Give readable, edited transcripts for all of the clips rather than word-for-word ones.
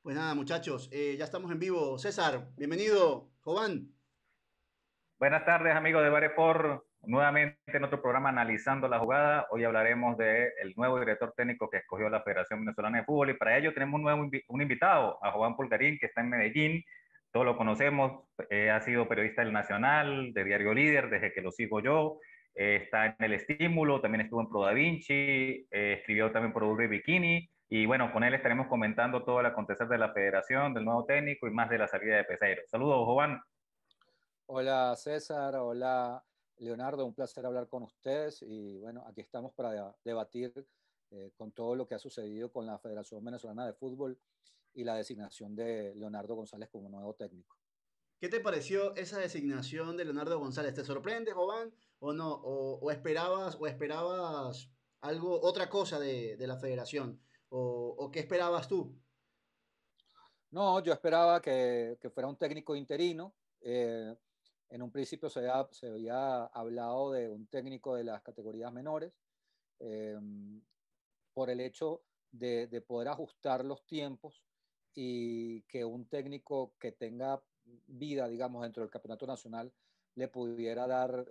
Pues nada, muchachos, ya estamos en vivo. César, bienvenido. Jován. Buenas tardes, amigos de Bareport. Nuevamente en otro programa analizando la jugada. Hoy hablaremos del nuevo director técnico que escogió la Federación Venezolana de Fútbol y para ello tenemos un invitado, a Juan Pulgarín, que está en Medellín. Todos lo conocemos, ha sido periodista del Nacional, de Diario Líder, desde que lo sigo yo. Está en El Estímulo, también estuvo en Pro Da Vinci, escribió también por Urbi Bikini. Y bueno, con él estaremos comentando todo el acontecer de la Federación, del nuevo técnico y más de la salida de Peseiro. Saludos, Juan. Hola César, hola Leonardo, un placer hablar con ustedes y bueno, aquí estamos para debatir con todo lo que ha sucedido con la Federación Venezolana de Fútbol y la designación de Leonardo González como nuevo técnico. ¿Qué te pareció esa designación de Leonardo González? ¿Te sorprende, Jován? ¿O no? ¿O esperabas algo, otra cosa de la federación? ¿O qué esperabas tú? No, yo esperaba que fuera un técnico interino. En un principio se había hablado de un técnico de las categorías menores. eh, por el hecho de poder ajustar los tiempos y que un técnico que tenga vida, digamos, dentro del campeonato nacional le pudiera dar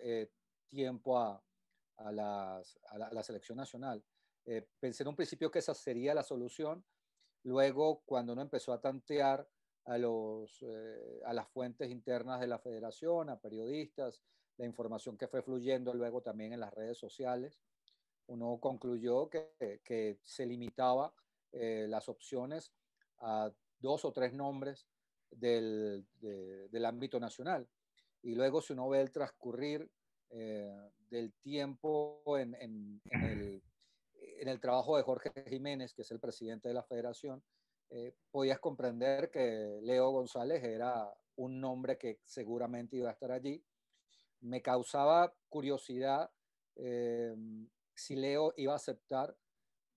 tiempo a la selección nacional. Pensé en un principio que esa sería la solución. Luego, cuando uno empezó a tantear a las fuentes internas de la federación, a periodistas, la información que fue fluyendo luego también en las redes sociales, uno concluyó que se limitaba las opciones a dos o tres nombres del ámbito nacional. Y luego, si uno ve el transcurrir del tiempo en el trabajo de Jorge Jiménez, que es el presidente de la federación, podías comprender que Leo González era un nombre que seguramente iba a estar allí. Me causaba curiosidad eh, si Leo iba a aceptar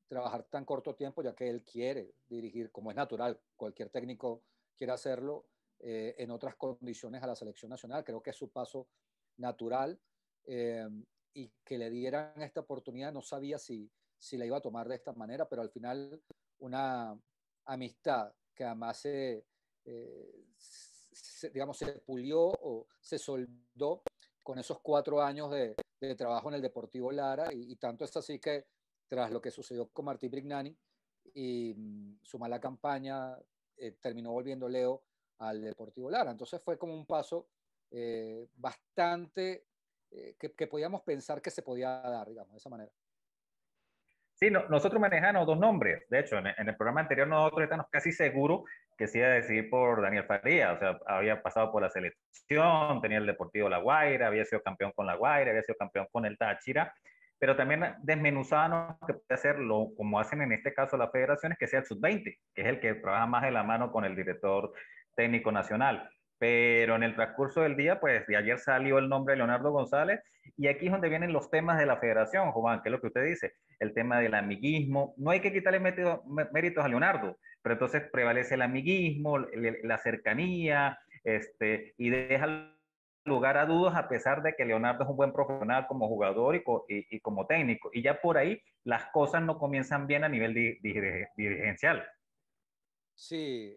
trabajar tan corto tiempo, ya que él quiere dirigir, como es natural, cualquier técnico quiere hacerlo en otras condiciones a la selección nacional. Creo que es su paso natural eh, y que le dieran esta oportunidad. No sabía si la iba a tomar de esta manera, pero al final una amistad que además digamos, se pulió o se soldó con esos 4 años de trabajo en el Deportivo Lara y tanto es así que tras lo que sucedió con Martín Brignani y su mala campaña, terminó volviendo Leo al Deportivo Lara. Entonces fue como un paso bastante que podíamos pensar que se podía dar, digamos, de esa manera. Sí, nosotros manejamos dos nombres. De hecho, en el programa anterior nosotros estamos casi seguros que se iba a decidir por Daniel Faría. O sea, había pasado por la selección, tenía el Deportivo La Guaira, había sido campeón con La Guaira, había sido campeón con el Táchira, pero también desmenuzábamos que puede hacerlo, como hacen en este caso las federaciones, que sea el sub-20, que es el que trabaja más de la mano con el director técnico nacional. Pero en el transcurso del día, pues de ayer salió el nombre de Leonardo González y aquí es donde vienen los temas de la federación, Juan, que es lo que usted dice, el tema del amiguismo. No hay que quitarle méritos a Leonardo, pero entonces prevalece el amiguismo, la cercanía, y deja lugar a dudas a pesar de que Leonardo es un buen profesional como jugador y como técnico. Y ya por ahí las cosas no comienzan bien a nivel dirigencial. Sí,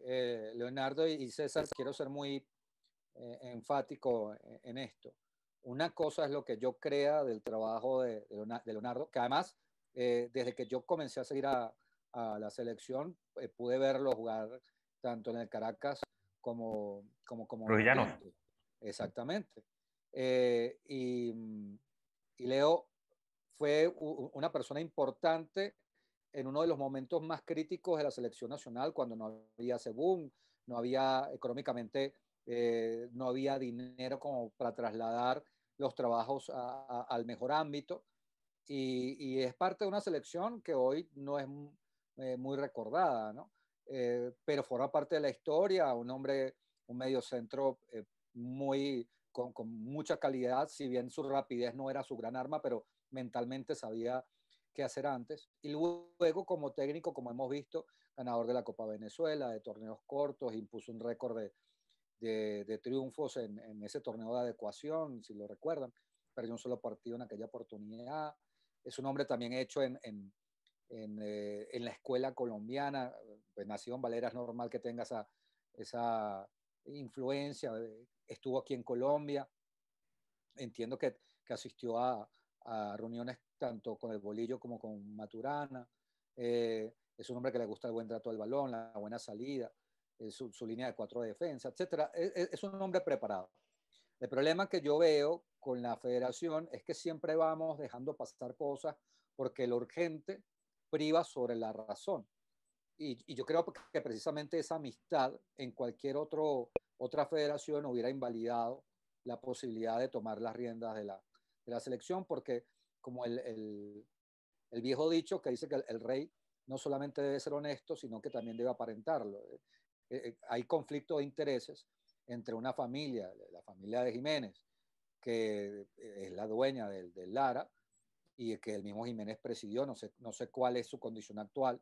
Leonardo y César, quiero ser muy enfático en esto. Una cosa es lo que yo crea del trabajo de Leonardo, que además, desde que yo comencé a seguir a la selección, pude verlo jugar tanto en el Caracas como en Trujillanos. Oriente. Exactamente. Eh, y, y Leo fue una persona importante en uno de los momentos más críticos de la selección nacional, cuando no había según, no había económicamente, no había dinero como para trasladar los trabajos al mejor ámbito. Y es parte de una selección que hoy no es muy recordada, ¿no? Pero forma parte de la historia, un hombre, un medio centro con mucha calidad, si bien su rapidez no era su gran arma, pero mentalmente sabía qué hacer antes. Y luego como técnico, como hemos visto, ganador de la Copa Venezuela, de torneos cortos, impuso un récord de triunfos en ese torneo de adecuación, si lo recuerdan. Perdió un solo partido en aquella oportunidad. Es un hombre también hecho en la escuela colombiana, pues nacido en Valera, es normal que tenga esa influencia, estuvo aquí en Colombia, entiendo que asistió a reuniones tanto con el Bolillo como con Maturana, es un hombre que le gusta el buen trato del balón, la buena salida, su línea de 4 de defensa, etc. Es un hombre preparado. El problema que yo veo con la federación es que siempre vamos dejando pasar cosas porque lo urgente priva sobre la razón. Y yo creo que precisamente esa amistad en cualquier otra federación hubiera invalidado la posibilidad de tomar las riendas de la selección, porque como el viejo dicho que dice que el rey no solamente debe ser honesto, sino que también debe aparentarlo. Hay conflicto de intereses entre una familia, la familia de Jiménez, que es la dueña del Lara, y que el mismo Jiménez presidió, no sé cuál es su condición actual,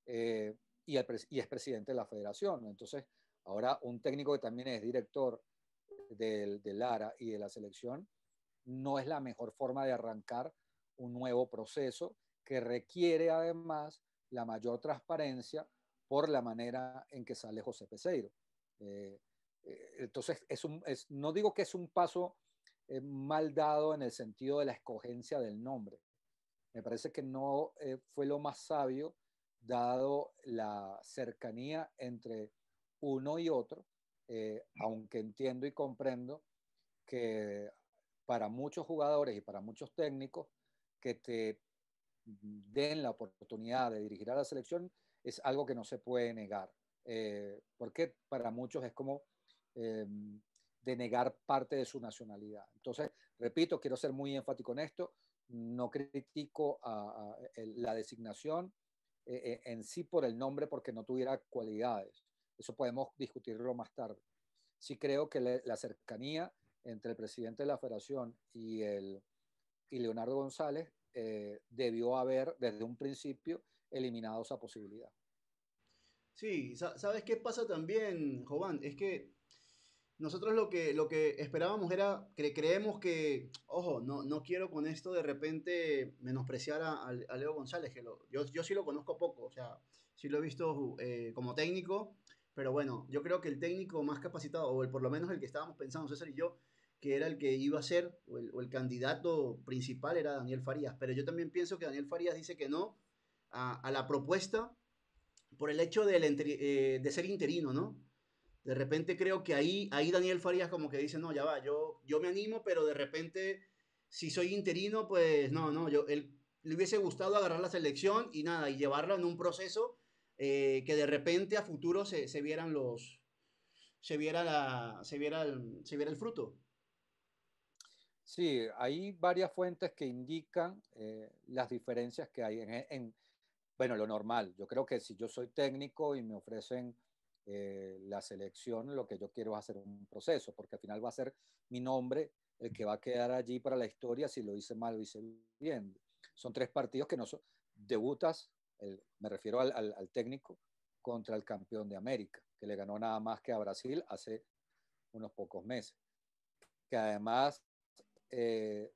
eh, y es presidente de la federación. Entonces, ahora un técnico que también es director del Lara y de la selección, no es la mejor forma de arrancar un nuevo proceso que requiere además la mayor transparencia por la manera en que sale José Peseiro. Entonces, no digo que es un paso mal dado en el sentido de la escogencia del nombre. Me parece que no fue lo más sabio dado la cercanía entre uno y otro, aunque entiendo y comprendo que para muchos jugadores y para muchos técnicos que te den la oportunidad de dirigir a la selección es algo que no se puede negar, porque para muchos es como eh, denegar parte de su nacionalidad. Entonces, repito, quiero ser muy enfático en esto, no critico a la designación en sí por el nombre porque no tuviera cualidades. Eso podemos discutirlo más tarde. Sí creo que la cercanía entre el presidente de la federación y Leonardo González debió haber desde un principio eliminado esa posibilidad. Sí, ¿sabes qué pasa también, Jovan? Es que nosotros lo que esperábamos era, creemos que, ojo, no quiero con esto de repente menospreciar a Leo González, yo sí lo conozco poco, o sea, sí lo he visto como técnico, pero bueno, yo creo que el técnico más capacitado, por lo menos el que estábamos pensando, César y yo, que era el que iba a ser, o el candidato principal era Daniel Farías, pero yo también pienso que Daniel Farías dice que no a la propuesta por el hecho de ser interino, ¿no? De repente creo que ahí Daniel Farías como que dice, no, ya va, yo me animo, pero de repente, si soy interino, pues no, él le hubiese gustado agarrar la selección y nada, y llevarla en un proceso que de repente a futuro se vieran se viera el fruto. Sí, hay varias fuentes que indican las diferencias que hay bueno, lo normal. Yo creo que si yo soy técnico y me ofrecen la selección, lo que yo quiero es hacer un proceso, porque al final va a ser mi nombre el que va a quedar allí para la historia si lo hice mal o hice bien. Son 3 partidos que no son, debutas, me refiero al técnico, contra el campeón de América, que le ganó nada más que a Brasil hace unos pocos meses, que además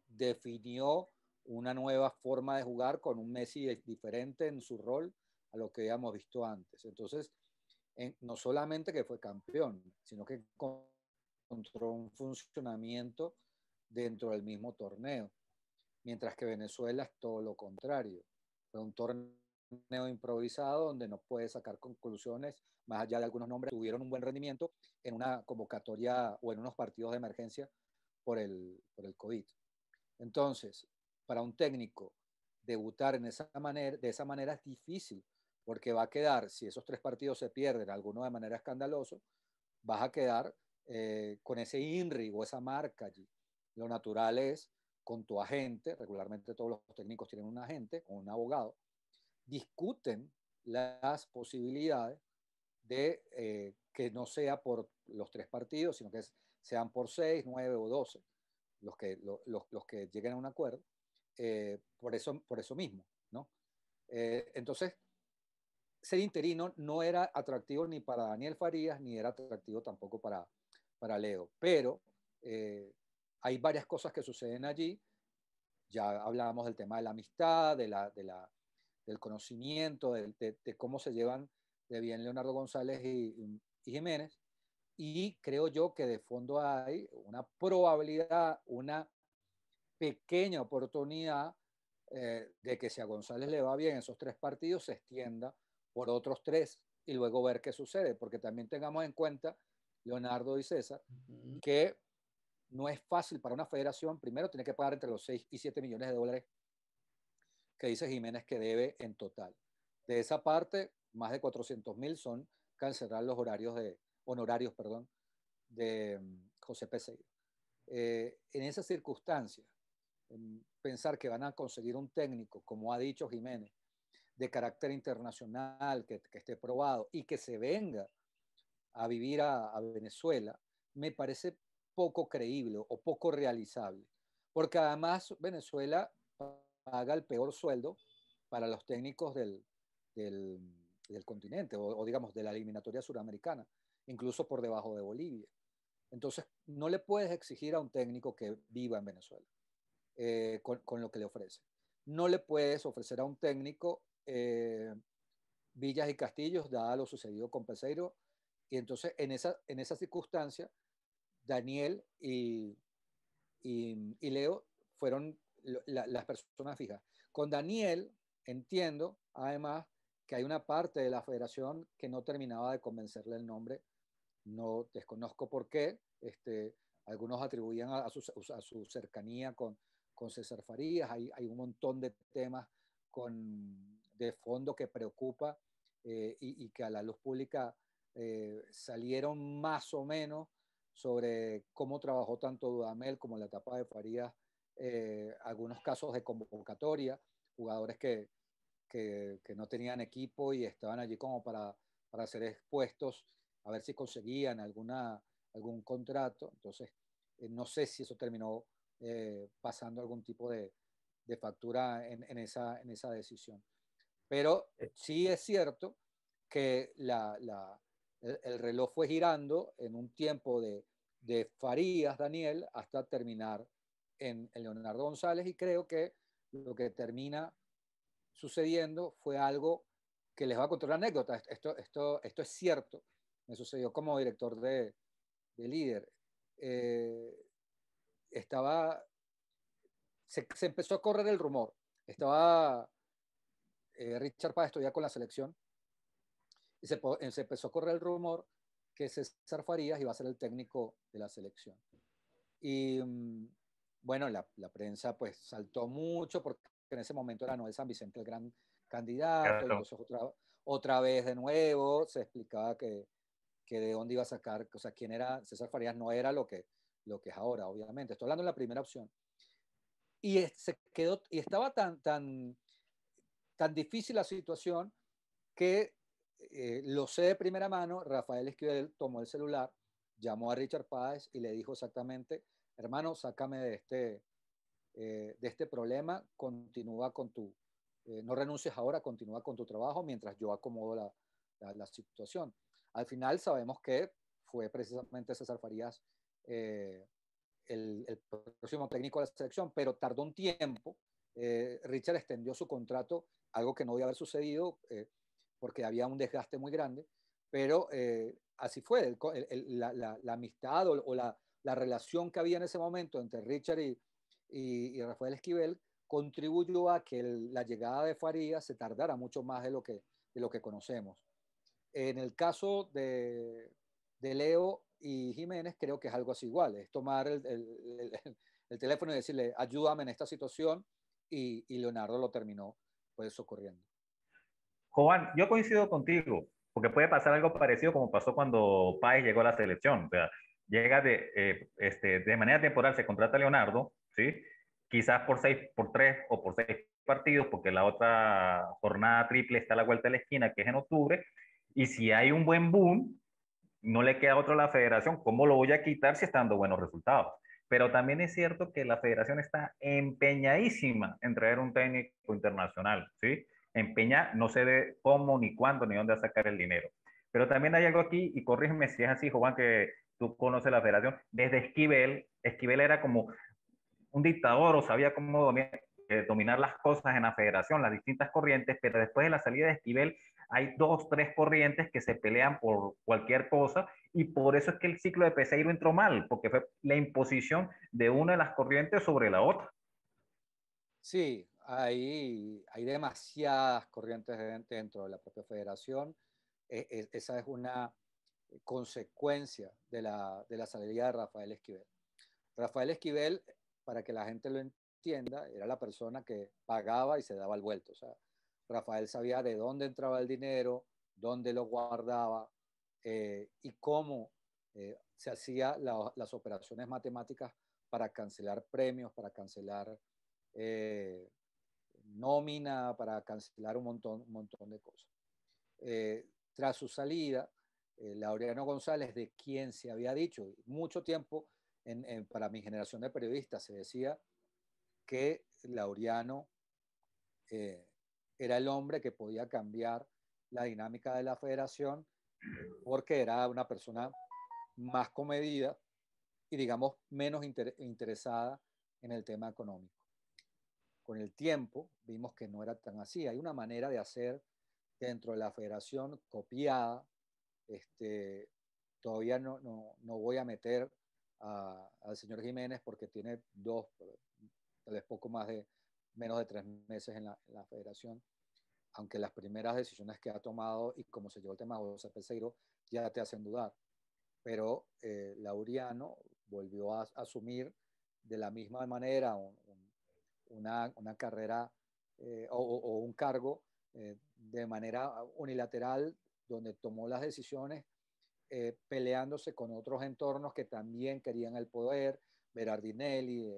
definió una nueva forma de jugar con un Messi diferente en su rol a lo que habíamos visto antes. Entonces, no solamente que fue campeón, sino que encontró un funcionamiento dentro del mismo torneo, mientras que Venezuela es todo lo contrario. Fue un torneo improvisado donde no puede sacar conclusiones, más allá de algunos nombres, tuvieron un buen rendimiento en una convocatoria o en unos partidos de emergencia por el COVID. Entonces, para un técnico, debutar de esa manera es difícil, porque va a quedar, si esos 3 partidos se pierden, alguno de manera escandalosa, vas a quedar con ese INRI o esa marca allí. Lo natural es con tu agente, regularmente todos los técnicos tienen un agente o un abogado, discuten las posibilidades de que no sea por los 3 partidos, sino que sean por 6, 9 o 12 los que lleguen a un acuerdo, por eso mismo, ¿no? Entonces, ser interino no era atractivo ni para Daniel Farías, ni era atractivo tampoco para Leo, pero hay varias cosas que suceden allí. Ya hablábamos del tema de la amistad, del conocimiento, de cómo se llevan de bien Leonardo González y Jiménez. Y creo yo que de fondo hay una probabilidad, una pequeña oportunidad de que si a González le va bien esos 3 partidos, se extienda por otros 3 y luego ver qué sucede, porque también tengamos en cuenta, Leonardo y César, que no es fácil para una federación, primero tiene que pagar entre los 6 y 7 millones de dólares que dice Jiménez que debe en total. De esa parte, más de 400.000 son cancelar los honorarios de José Peseiro. En esas circunstancias, pensar que van a conseguir un técnico, como ha dicho Jiménez, de carácter internacional, que esté probado y que se venga a vivir a Venezuela, me parece poco creíble o poco realizable. Porque además Venezuela paga el peor sueldo para los técnicos del continente o digamos de la eliminatoria suramericana, incluso por debajo de Bolivia. Entonces, no le puedes exigir a un técnico que viva en Venezuela con lo que le ofrece. No le puedes ofrecer a un técnico villas y castillos, dada lo sucedido con Peseiro. Y entonces, en esa circunstancia, Daniel y Leo fueron las personas fijas. Con Daniel, entiendo, además, que hay una parte de la federación que no terminaba de convencerle el nombre. No desconozco por qué. Algunos atribuían a su cercanía con César Farías. Hay un montón de temas de fondo que preocupa y que a la luz pública salieron más o menos sobre cómo trabajó tanto Dudamel como la etapa de Farías, algunos casos de convocatoria, jugadores que no tenían equipo y estaban allí como para ser expuestos a ver si conseguían algún contrato. Entonces, no sé si eso terminó pasando algún tipo de factura en esa decisión. Pero sí es cierto que el reloj fue girando en un tiempo de Farías, Daniel, hasta terminar en Leonardo González, y creo que lo que termina sucediendo fue algo que les va a contar una anécdota. Esto es cierto. Me sucedió como director de Líder. Se empezó a correr el rumor. Estaba Richard Páez todavía con la selección y se empezó a correr el rumor que César Farías iba a ser el técnico de la selección. Y bueno, la prensa pues saltó mucho porque en ese momento era Noel San Vicente el gran candidato, y entonces otra vez de nuevo se explicaba que de dónde iba a sacar, o sea, quién era César Farías. No era lo que es ahora, obviamente. Estoy hablando de la primera opción. Y se quedó, y estaba tan difícil la situación que lo sé de primera mano. Rafael Esquivel tomó el celular, llamó a Richard Páez y le dijo exactamente: hermano, sácame de este problema, continúa con no renuncies ahora, continúa con tu trabajo mientras yo acomodo la situación. Al final sabemos que fue precisamente César Farías el próximo técnico de la selección, pero tardó un tiempo. Richard extendió su contrato, algo que no debía haber sucedido porque había un desgaste muy grande, pero así fue. La amistad o la relación que había en ese momento entre Richard y Rafael Esquivel contribuyó a que la llegada de Farías se tardara mucho más de lo que conocemos. En el caso de Leo y Jiménez, creo que es algo así igual. Es tomar el teléfono y decirle: ayúdame en esta situación, y Leonardo lo terminó pues socorriendo. Juan, yo coincido contigo, porque puede pasar algo parecido como pasó cuando Páez llegó a la selección. O sea, llega de manera temporal, se contrata a Leonardo, ¿sí? Quizás por 3 o por 6 partidos, porque la otra jornada triple está a la vuelta de la esquina, que es en octubre, y si hay un buen boom, no le queda otro a la federación. ¿Cómo lo voy a quitar si está dando buenos resultados? Pero también es cierto que la federación está empeñadísima en traer un técnico internacional, ¿sí? Empeña, no sé de cómo, ni cuándo, ni dónde va a sacar el dinero. Pero también hay algo aquí, y corrígeme si es así, Juan, que tú conoces la federación. Desde Esquivel era como un dictador, o sabía cómo dominar. dominar las cosas en la federación, las distintas corrientes, pero después de la salida de Esquivel hay dos, tres corrientes que se pelean por cualquier cosa y por eso es que el ciclo de Peseiro entró mal, porque fue la imposición de una de las corrientes sobre la otra. Sí, hay demasiadas corrientes dentro de la propia federación. Esa es una consecuencia de la salida de Rafael Esquivel. Rafael Esquivel, para que la gente lo entienda, era la persona que pagaba y se daba el vuelto. O sea, Rafael sabía de dónde entraba el dinero, dónde lo guardaba y cómo se hacían las operaciones matemáticas para cancelar premios, para cancelar eh, nómina, para cancelar un montón de cosas. Tras su salida, Laureano González, de quien se había dicho mucho tiempo, para mi generación de periodistas, se decía que Laureano eh, era el hombre que podía cambiar la dinámica de la federación porque era una persona más comedida y, digamos, menos interesada en el tema económico. Con el tiempo vimos que no era tan así. Hay una manera de hacer dentro de la federación copiada. Todavía no voy a meter al señor Jiménez porque tiene tal vez poco más de menos de 3 meses en la federación, aunque las primeras decisiones que ha tomado y como se llevó el tema de José Peseiro ya te hacen dudar. Pero Laureano volvió a asumir de la misma manera una carrera o un cargo de manera unilateral donde tomó las decisiones peleándose con otros entornos que también querían el poder, Berardinelli,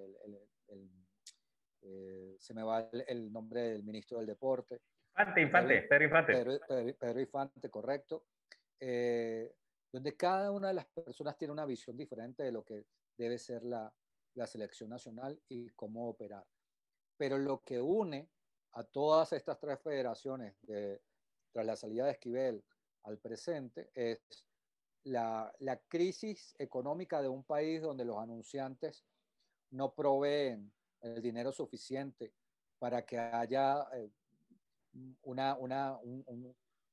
se me va el nombre del ministro del deporte. Pedro Infante. Pedro Infante, correcto. Donde cada una de las personas tiene una visión diferente de lo que debe ser la selección nacional y cómo operar. Pero lo que une a todas estas tres federaciones tras la salida de Esquivel al presente es la crisis económica de un país donde los anunciantes no proveen el dinero suficiente para que haya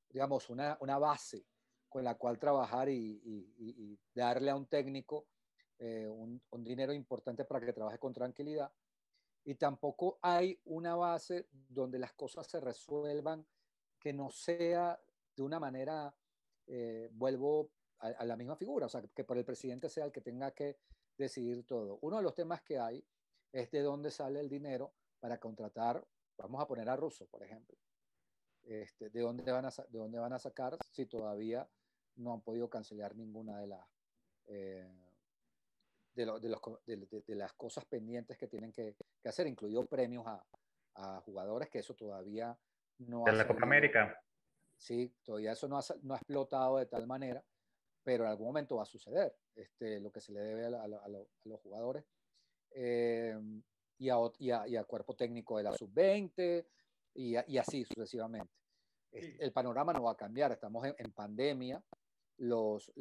digamos, una base con la cual trabajar y darle a un técnico un dinero importante para que trabaje con tranquilidad. Y tampoco hay una base donde las cosas se resuelvan que no sea de una manera, vuelvo a la misma figura, o sea, que por el presidente sea el que tenga que decidir todo. Uno de los temas que hay es de dónde sale el dinero para contratar, vamos a poner a Russo, por ejemplo. ¿De dónde van a sacar si todavía no han podido cancelar ninguna eh, de las cosas pendientes que tienen que hacer, incluido premios a jugadores, que eso todavía no De ha la Copa salido? América. Sí, todavía eso no ha explotado de tal manera, pero en algún momento va a suceder lo que se le debe a los jugadores eh, y a cuerpo técnico de la sub-20 y así sucesivamente. Sí. El panorama no va a cambiar, estamos en pandemia, los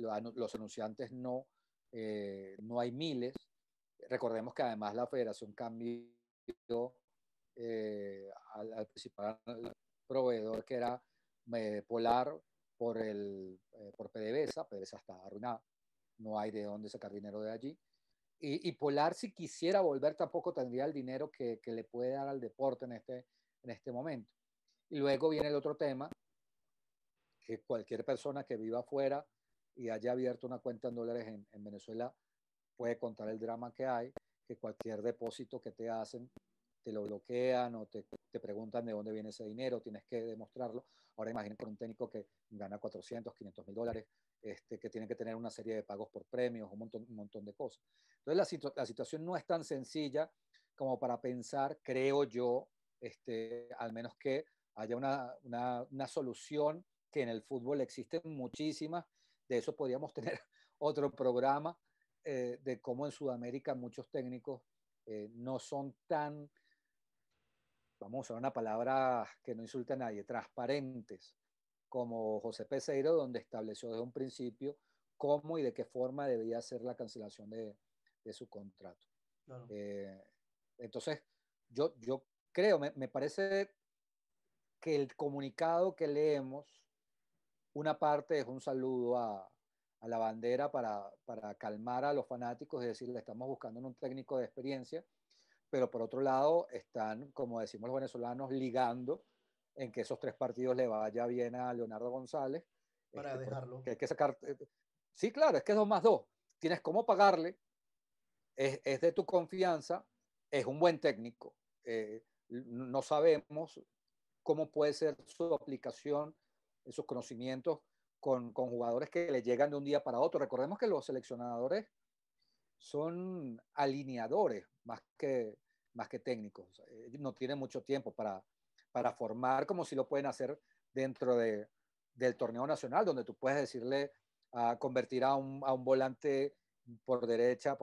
anunciantes no hay miles. Recordemos que además la federación cambió al principal proveedor que era Polar por PDVSA. PDVSA está arruinada, no hay de dónde sacar dinero de allí. Y Polar, si quisiera volver, tampoco tendría el dinero que le puede dar al deporte en este momento. Y luego viene el otro tema, que cualquier persona que viva afuera y haya abierto una cuenta en dólares en Venezuela puede contar el drama que hay, que cualquier depósito que te hacen te lo bloquean o te preguntan de dónde viene ese dinero, tienes que demostrarlo. Ahora imaginen con un técnico que gana 400, 500 mil dólares, que tiene que tener una serie de pagos por premios, un montón de cosas. Entonces la situación no es tan sencilla como para pensar, creo yo, al menos que haya una solución, que en el fútbol existen muchísimas. De eso podríamos tener otro programa, de cómo en Sudamérica muchos técnicos no son tan, vamos a usar una palabra que no insulte a nadie, transparentes, como José Peseiro, donde estableció desde un principio cómo y de qué forma debía ser la cancelación de su contrato. Claro. Entonces, yo me parece que el comunicado que leemos, una parte es un saludo a la bandera para calmar a los fanáticos y decirle, estamos buscando un técnico de experiencia, pero por otro lado están, como decimos los venezolanos, ligando en que esos 3 partidos le vaya bien a Leonardo González. Para dejarlo. Que hay que sacar... sí, claro, es que es 2+2. Tienes cómo pagarle, es de tu confianza, es un buen técnico. No sabemos cómo puede ser su aplicación, sus conocimientos con jugadores que le llegan de un día para otro. Recordemos que los seleccionadores son alineadores más que técnicos. No tienen mucho tiempo para formar como si lo pueden hacer dentro del torneo nacional, donde tú puedes decirle a convertir a un volante por la derecha,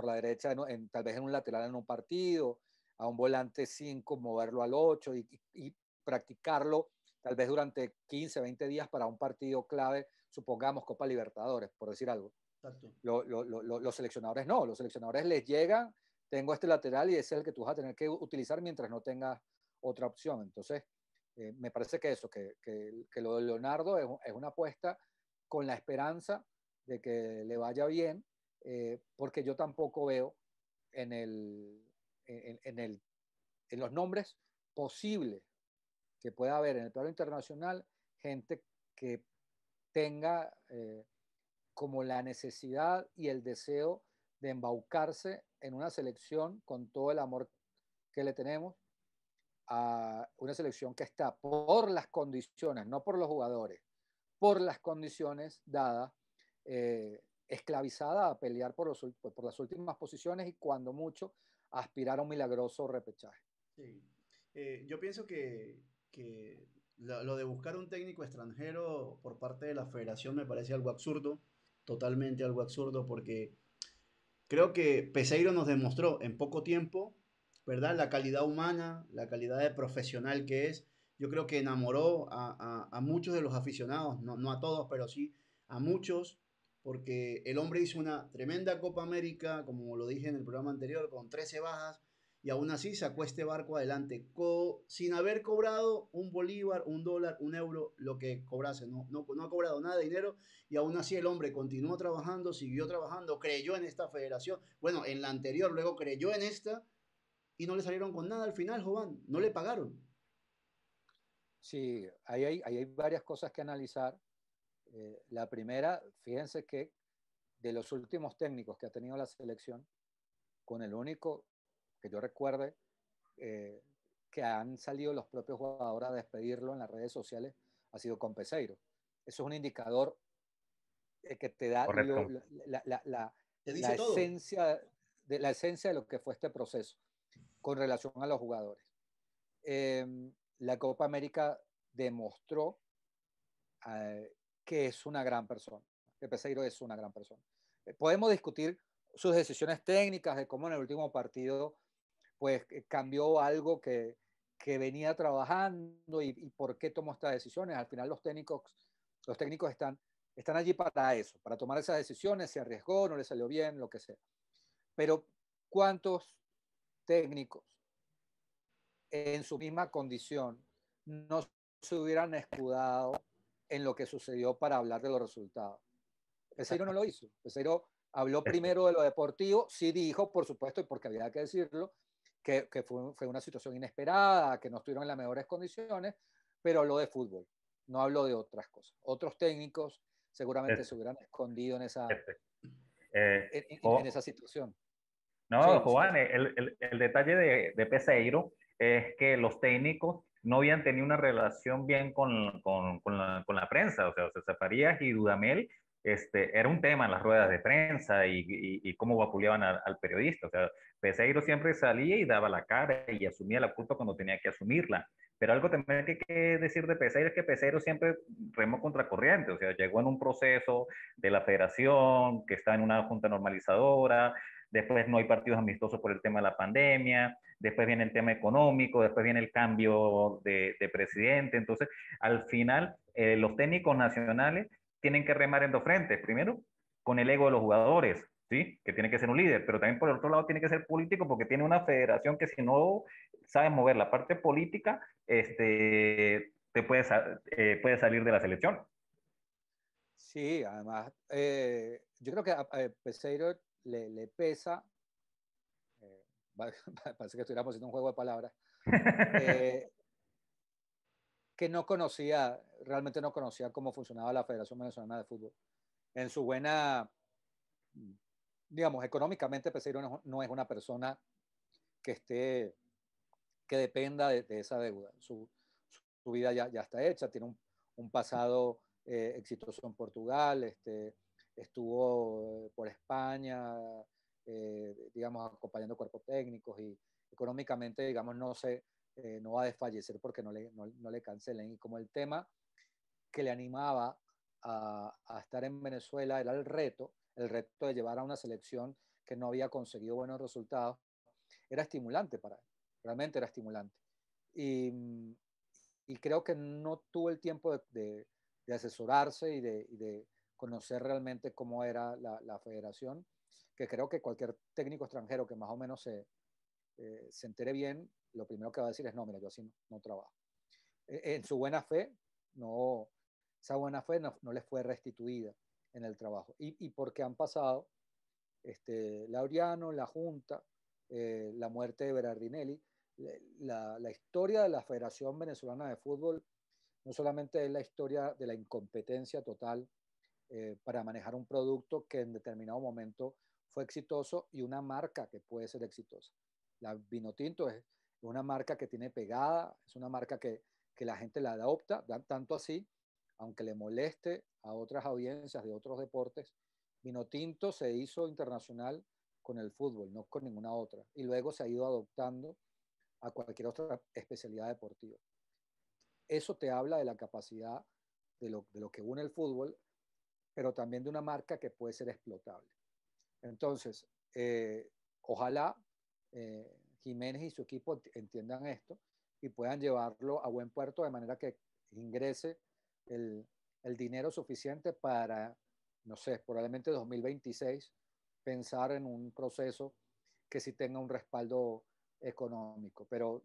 tal vez en un lateral en un partido, a un volante 5, moverlo al 8 y practicarlo tal vez durante 15, 20 días para un partido clave, supongamos Copa Libertadores, por decir algo. Exacto. Los seleccionadores no, los seleccionadores les llegan, tengo este lateral y ese es el que tú vas a tener que utilizar mientras no tengas otra opción. Entonces, me parece que eso, que lo de Leonardo es una apuesta con la esperanza de que le vaya bien, porque yo tampoco veo en los nombres posibles que pueda haber en el plano internacional gente que tenga como la necesidad y el deseo de embaucarse en una selección con todo el amor que le tenemos a una selección que está por las condiciones, no por los jugadores, por las condiciones dadas, esclavizada a pelear por las últimas posiciones y cuando mucho aspirar a un milagroso repechaje. Sí. Yo pienso que lo de buscar un técnico extranjero por parte de la federación me parece algo absurdo, totalmente algo absurdo, porque creo que Peseiro nos demostró en poco tiempo, ¿verdad? La calidad humana, la calidad de profesional que es. Yo creo que enamoró a muchos de los aficionados, no, no a todos, pero sí a muchos, porque el hombre hizo una tremenda Copa América, como lo dije en el programa anterior, con 13 bajas, y aún así sacó este barco adelante, sin haber cobrado un bolívar, un dólar, un euro, lo que cobrase. No ha cobrado nada de dinero y aún así el hombre continuó trabajando, siguió trabajando, creyó en esta federación. Bueno, en la anterior, luego creyó en esta y no le salieron con nada al final, Jovan. No le pagaron. Sí, ahí hay varias cosas que analizar. La primera, fíjense que de los últimos técnicos que ha tenido la selección, con el único que yo recuerde eh, que han salido los propios jugadores a despedirlo en las redes sociales, ha sido con Peseiro. Eso es un indicador que te da Correcto. Te dice la, todo. esencia la esencia de lo que fue este proceso con relación a los jugadores. La Copa América demostró que es una gran persona, que Peseiro es una gran persona. Podemos discutir sus decisiones técnicas, de cómo en el último partido pues cambió algo que venía trabajando y por qué tomó estas decisiones. Al final los técnicos están allí para eso, para tomar esas decisiones, se arriesgó, no le salió bien, lo que sea. Pero ¿cuántos técnicos en su misma condición no se hubieran escudado en lo que sucedió para hablar de los resultados? Peseiro no lo hizo. Peseiro habló primero de lo deportivo, sí dijo, por supuesto, y porque había que decirlo, que fue una situación inesperada, que no estuvieron en las mejores condiciones, pero habló de fútbol, no habló de otras cosas. Otros técnicos seguramente se hubieran escondido en esa situación. No, Sí, sí. Juan, el detalle de Peseiro es que los técnicos no habían tenido una relación bien con la prensa. O sea, César Farías y Dudamel era un tema en las ruedas de prensa y cómo vapuleaban al periodista. O sea, Peseiro siempre salía y daba la cara y asumía la culpa cuando tenía que asumirla. Pero algo también que hay que decir de Peseiro es que Peseiro siempre remó contracorriente. O sea, llegó en un proceso de la federación, que está en una junta normalizadora. Después no hay partidos amistosos por el tema de la pandemia, después viene el tema económico, después viene el cambio de presidente. Entonces, al final, los técnicos nacionales tienen que remar en dos frentes. Primero, con el ego de los jugadores, ¿sí? Que tiene que ser un líder, pero también por el otro lado tiene que ser político porque tiene una federación que si no sabes mover la parte política, te puedes, puedes salir de la selección. Sí, además, yo creo que a Peseiro le pesa, eh, parece que estuviéramos haciendo un juego de palabras, eh, que no conocía, realmente no conocía cómo funcionaba la Federación Venezolana de Fútbol. En su buena, digamos, económicamente Peseiro no es una persona que esté, que dependa de esa deuda. Su vida ya está hecha, tiene un pasado exitoso en Portugal, estuvo por España, digamos, acompañando cuerpos técnicos y económicamente, digamos, no va a desfallecer porque no le cancelen. Y como el tema que le animaba a estar en Venezuela era el reto de llevar a una selección que no había conseguido buenos resultados, era estimulante para él, realmente era estimulante. Y, y creo que no tuvo el tiempo de asesorarse y de conocer realmente cómo era la federación, que creo que cualquier técnico extranjero que más o menos se entere bien, lo primero que va a decir es, no, mira, yo así no trabajo. En su buena fe, no, esa buena fe no les fue restituida en el trabajo. Y porque han pasado Laureano, la Junta, la muerte de Berardinelli, la historia de la Federación Venezolana de Fútbol no solamente es la historia de la incompetencia total para manejar un producto que en determinado momento fue exitoso y una marca que puede ser exitosa. La Vinotinto es una marca que tiene pegada, es una marca que la gente la adopta, tanto así, aunque le moleste a otras audiencias de otros deportes, Vinotinto se hizo internacional con el fútbol, no con ninguna otra, y luego se ha ido adoptando a cualquier otra especialidad deportiva. Eso te habla de la capacidad de lo que une el fútbol, pero también de una marca que puede ser explotable. Entonces, ojalá Jiménez y su equipo entiendan esto y puedan llevarlo a buen puerto de manera que ingrese el, el dinero suficiente para, no sé, probablemente 2026, pensar en un proceso que sí tenga un respaldo económico. Pero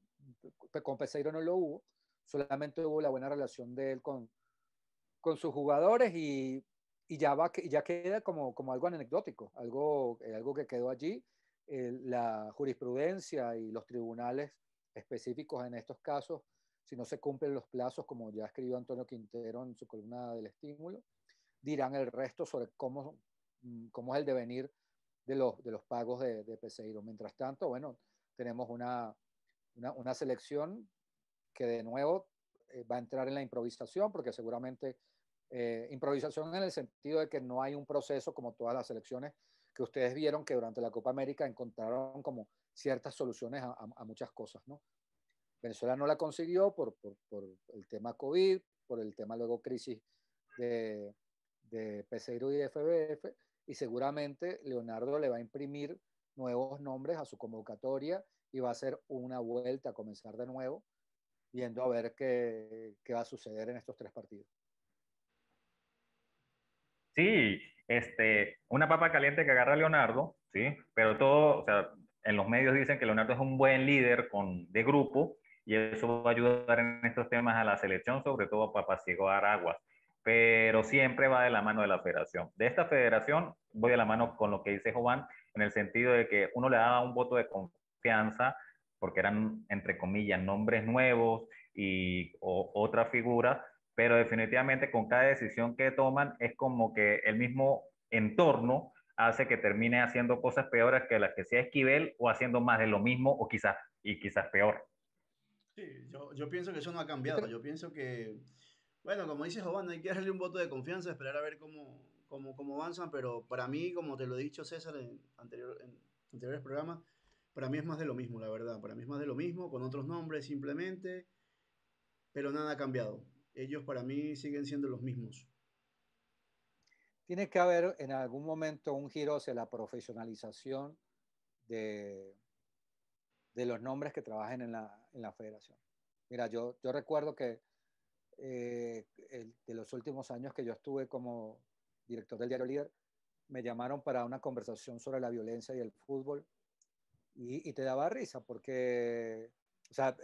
con Peseiro no lo hubo, solamente hubo la buena relación de él con sus jugadores y ya queda como algo anecdótico, algo que quedó allí. La jurisprudencia y los tribunales específicos en estos casos, si no se cumplen los plazos, como ya escribió Antonio Quintero en su columna del estímulo, dirán el resto sobre cómo es el devenir de los pagos de Peseiro. Mientras tanto, bueno, tenemos una selección que de nuevo va a entrar en la improvisación, porque seguramente improvisación en el sentido de que no hay un proceso como todas las selecciones que ustedes vieron que durante la Copa América encontraron como ciertas soluciones a muchas cosas, ¿no? Venezuela no la consiguió por el tema COVID, por el tema luego crisis de Peseiro y de FBF, y seguramente Leonardo le va a imprimir nuevos nombres a su convocatoria y va a hacer una vuelta a comenzar de nuevo, viendo a ver qué va a suceder en estos 3 partidos. Sí, una papa caliente que agarra Leonardo, sí, pero todo, o sea, en los medios dicen que Leonardo es un buen líder de grupo y eso va a ayudar en estos temas a la selección, sobre todo para apaciguar aguas, pero siempre va de la mano de la federación. De esta federación voy de la mano con lo que dice Jovan, en el sentido de que uno le daba un voto de confianza porque eran, entre comillas, nombres nuevos otra figura, pero definitivamente con cada decisión que toman es como que el mismo entorno hace que termine haciendo cosas peores que las que sea Esquivel o haciendo más de lo mismo o quizás peor. Sí, yo pienso que eso no ha Yo cambiado. creo, Yo pienso que, bueno, como dice Jovan, hay que darle un voto de confianza, esperar a ver cómo avanzan, pero para mí, como te lo he dicho César en anteriores programas, para mí es más de lo mismo, la verdad. Para mí es más de lo mismo, con otros nombres simplemente, pero nada ha cambiado. Ellos para mí siguen siendo los mismos. tiene que haber en algún momento un giro hacia la profesionalización de, de los nombres que trabajen en la federación. Mira, yo recuerdo que de los últimos años que yo estuve como director del diario Líder, me llamaron para una conversación sobre la violencia y el fútbol y te daba risa porque o sea,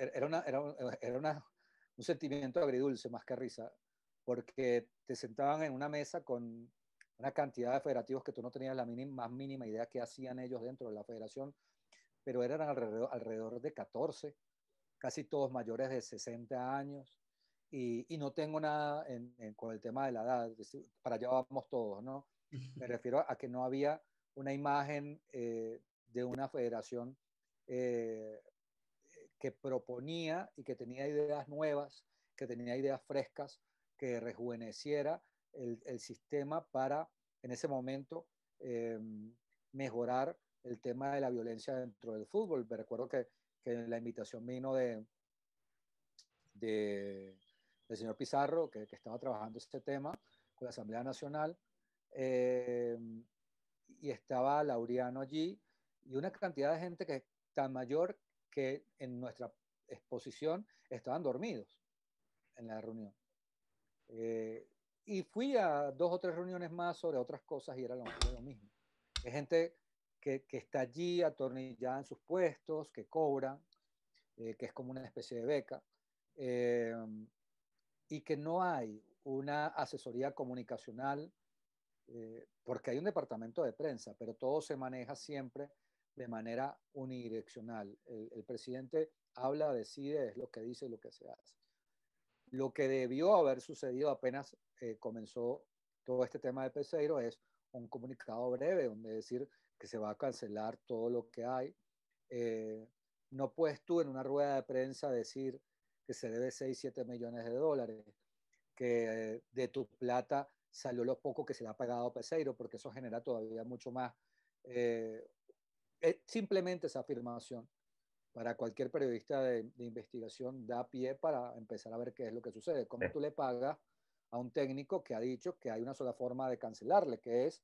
un sentimiento agridulce más que risa, porque te sentaban en una mesa con una cantidad de federativos que tú no tenías la más mínima idea qué hacían ellos dentro de la federación, pero eran alrededor de 14, casi todos mayores de 60 años, y no tengo nada con el tema de la edad, para allá vamos todos, ¿no? Me refiero a que no había una imagen de una federación eh, que proponía y que tenía ideas nuevas, que tenía ideas frescas, que rejuveneciera el sistema para, en ese momento, eh, mejorar el tema de la violencia dentro del fútbol. Me recuerdo que la invitación vino de, del señor Pizarro, que estaba trabajando este tema con la Asamblea Nacional, eh, y estaba Laureano allí, y una cantidad de gente que tan mayor que en nuestra exposición estaban dormidos en la reunión. Y fui a 2 o 3 reuniones más sobre otras cosas y era lo mismo. Es gente que está allí atornillada en sus puestos, que cobran, que es como una especie de beca, eh, y que no hay una asesoría comunicacional, porque hay un departamento de prensa, pero todo se maneja siempre de manera unidireccional. El presidente habla, decide, es lo que dice y lo que se hace. Lo que debió haber sucedido apenas comenzó todo este tema de Peseiro es un comunicado breve donde decir que se va a cancelar todo lo que hay. Eh, no puedes tú en una rueda de prensa decir que se debe 6, 7 millones de dólares, que de tu plata salió lo poco que se le ha pagado a Peseiro, porque eso genera todavía mucho más. Eh, simplemente esa afirmación para cualquier periodista de investigación da pie para empezar a ver qué es lo que sucede. Sí. ¿Cómo tú le pagas a un técnico que ha dicho que hay una sola forma de cancelarle, que es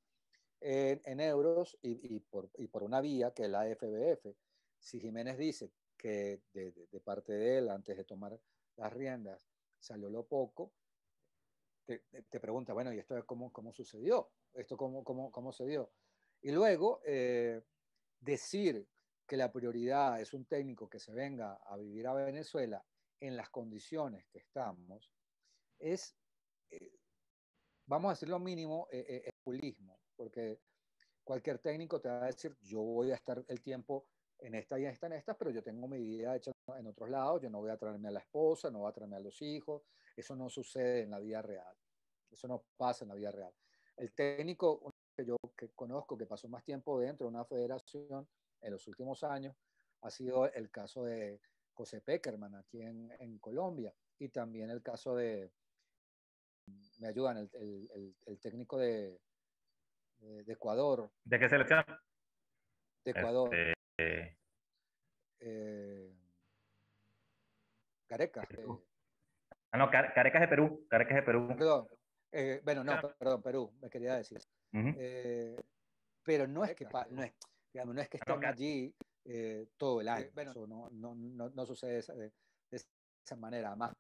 en euros y por una vía que es la FBF? Si Jiménez dice que de parte de él, antes de tomar las riendas, salió lo poco, te pregunta, bueno, ¿y esto cómo sucedió? ¿Esto cómo se dio? Y luego decir que la prioridad es un técnico que se venga a vivir a Venezuela en las condiciones que estamos, es, eh, vamos a decir lo mínimo, populismo, porque cualquier técnico te va a decir, yo voy a estar el tiempo en esta y en esta, pero yo tengo mi vida hecha en otros lados, yo no voy a traerme a la esposa, no voy a traerme a los hijos, eso no sucede en la vida real, eso no pasa en la vida real. El técnico que conozco que pasó más tiempo dentro de una federación en los últimos años ha sido el caso de José Peckerman aquí en Colombia y también el caso me ayudan, el técnico de Ecuador, ¿De qué selección? de Ecuador, Este, eh, Gareca. no, Carecas de Perú. Carecas de Perú. Perdón, bueno, no, perdón, Perú, me quería decir. Uh-huh. Pero no es que, no es, digamos, no es que estén No, allí todo el año. Eso no sucede de esa manera. Además,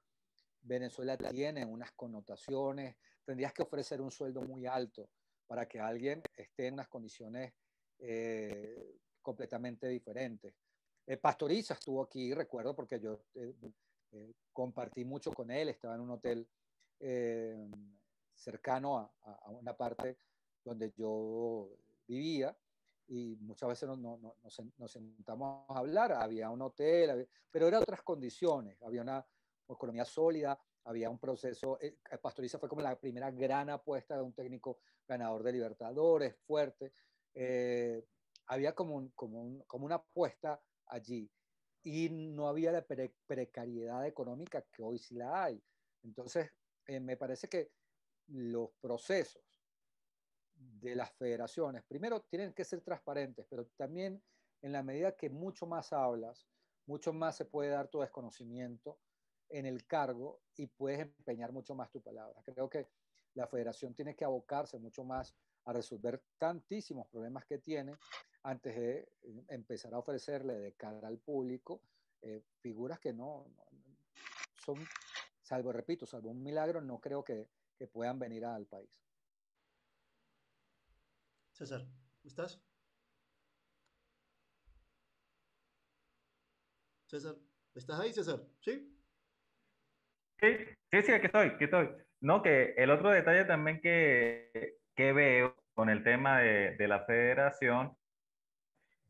Venezuela tiene unas connotaciones, tendrías que ofrecer un sueldo muy alto para que alguien esté en unas condiciones completamente diferentes. Pastoriza estuvo aquí, recuerdo, porque yo compartí mucho con él, estaba en un hotel eh, cercano a una parte donde yo vivía y muchas veces nos sentamos a hablar, había un hotel, pero eran otras condiciones, había una economía sólida, había un proceso, Pastoriza fue como la primera gran apuesta de un técnico ganador de Libertadores, fuerte, había como una apuesta allí y no había la precariedad económica que hoy sí la hay. Entonces, me parece que los procesos de las federaciones, primero tienen que ser transparentes, pero también en la medida que mucho más hablas, mucho más se puede dar tu desconocimiento en el cargo y puedes empeñar mucho más tu palabra. Creo que la federación tiene que abocarse mucho más a resolver tantísimos problemas que tiene antes de empezar a ofrecerle de cara al público figuras que no son, salvo, repito, salvo un milagro, no creo que puedan venir al país. César, ¿estás? César. ¿Estás ahí, César? ¿Sí? Sí, sí, sí, aquí estoy. No, que el otro detalle también que veo con el tema de la federación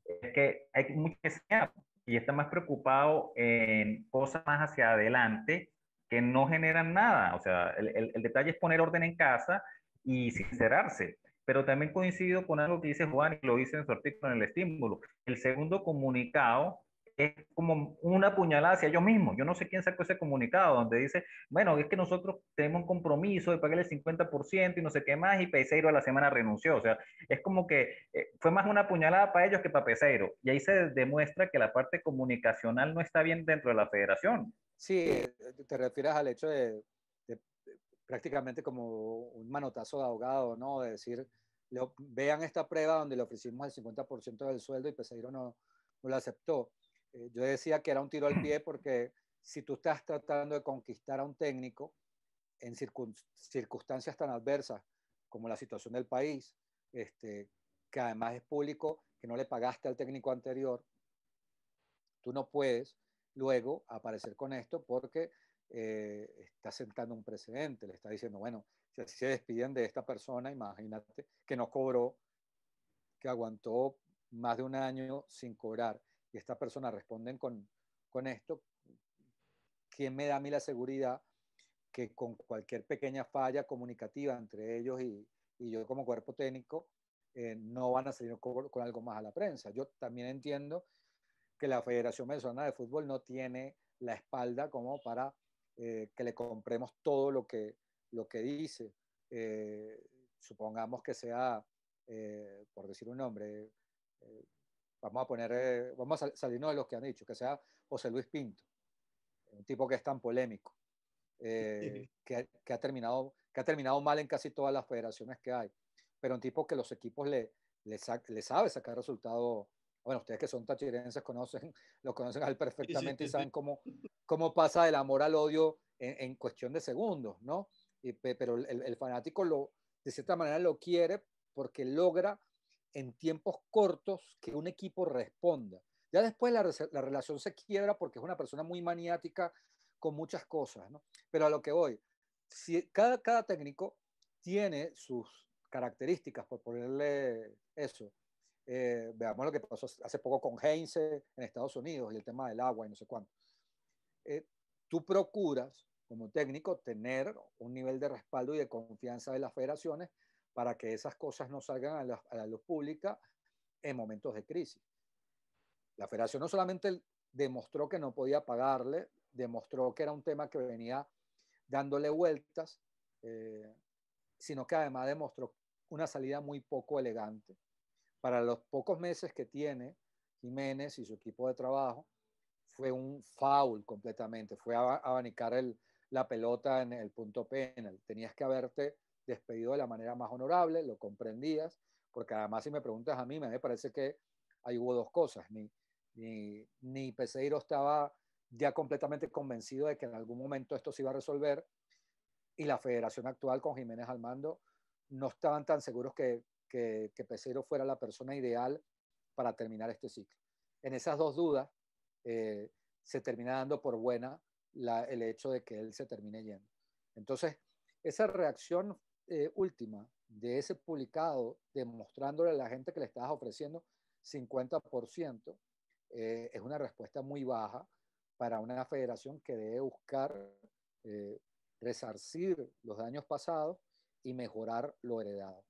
es que hay mucha necesidad y está más preocupado en cosas más hacia adelante que no generan nada. O sea, el detalle es poner orden en casa y sincerarse. Pero también coincido con algo que dice Juan y lo dice en su artículo en el estímulo. El segundo comunicado es como una puñalada hacia ellos mismos. Yo no sé quién sacó ese comunicado donde dice, bueno, es que nosotros tenemos un compromiso de pagarle el 50% y no sé qué más, y Peseiro a la semana renunció. O sea, es como que fue más una puñalada para ellos que para Peseiro. Y ahí se demuestra que la parte comunicacional no está bien dentro de la federación. Sí, te refieres al hecho de prácticamente como un manotazo de ahogado, ¿no? De decir, vean esta prueba donde le ofrecimos el 50% del sueldo y Peseiro no lo aceptó. Yo decía que era un tiro al pie porque si tú estás tratando de conquistar a un técnico en circunstancias tan adversas como la situación del país, que además es público, que no le pagaste al técnico anterior, tú no puedes luego aparecer con esto porque está sentando un precedente, le está diciendo, bueno, si así se despiden de esta persona, imagínate que no cobró, que aguantó más de un año sin cobrar y esta persona responden con esto, ¿quién me da a mí la seguridad que con cualquier pequeña falla comunicativa entre ellos y yo como cuerpo técnico no van a salir con algo más a la prensa? Yo también entiendo que la Federación Venezolana de Fútbol no tiene la espalda como para que le compremos todo lo que dice. Eh, Supongamos que sea, por decir un nombre, vamos a salirnos de los que han dicho, que sea José Luis Pinto, un tipo que es tan polémico, que ha terminado mal en casi todas las federaciones que hay, pero un tipo que los equipos le sabe sacar resultados. Bueno, ustedes que son tachirenses lo conocen a él Sí, sí, perfectamente y sí, sí. saben cómo pasa del amor al odio en cuestión de segundos, ¿no? Pero el fanático de cierta manera lo quiere porque logra en tiempos cortos que un equipo responda. Ya después la relación se quiebra porque es una persona muy maniática con muchas cosas, ¿no? Pero a lo que voy, si cada técnico tiene sus características, por ponerle eso. Veamos lo que pasó hace poco con Heinze en Estados Unidos y el tema del agua y no sé cuánto. Eh, Tú procuras, como técnico, tener un nivel de respaldo y de confianza de las federaciones para que esas cosas no salgan a la luz pública en momentos de crisis. La federación no solamente demostró que no podía pagarle, demostró que era un tema que venía dándole vueltas, eh, sino que además demostró una salida muy poco elegante. Para los pocos meses que tiene Jiménez y su equipo de trabajo, fue un foul completamente, fue abanicar la pelota en el punto penal. Tenías que haberte despedido de la manera más honorable, lo comprendías, porque además si me preguntas a mí, me parece que ahí hubo dos cosas. Ni Peseiro estaba ya completamente convencido de que en algún momento esto se iba a resolver y la federación actual con Jiménez al mando no estaban tan seguros que Peseiro fuera la persona ideal para terminar este ciclo. En esas dos dudas se termina dando por buena el hecho de que él se termine yendo. Entonces, esa reacción última de ese publicado, demostrándole a la gente que le estabas ofreciendo 50%, es una respuesta muy baja para una federación que debe buscar eh, resarcir los daños pasados y mejorar lo heredado.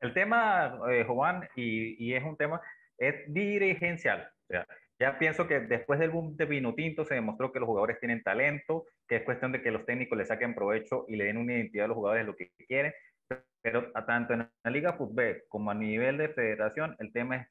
El tema, Juan, y es un tema, es dirigencial. O sea, ya pienso que después del boom de Vinotinto se demostró que los jugadores tienen talento, que es cuestión de que los técnicos le saquen provecho y le den una identidad a los jugadores lo que quieren. Pero tanto en la Liga Fútbol como a nivel de federación, el tema es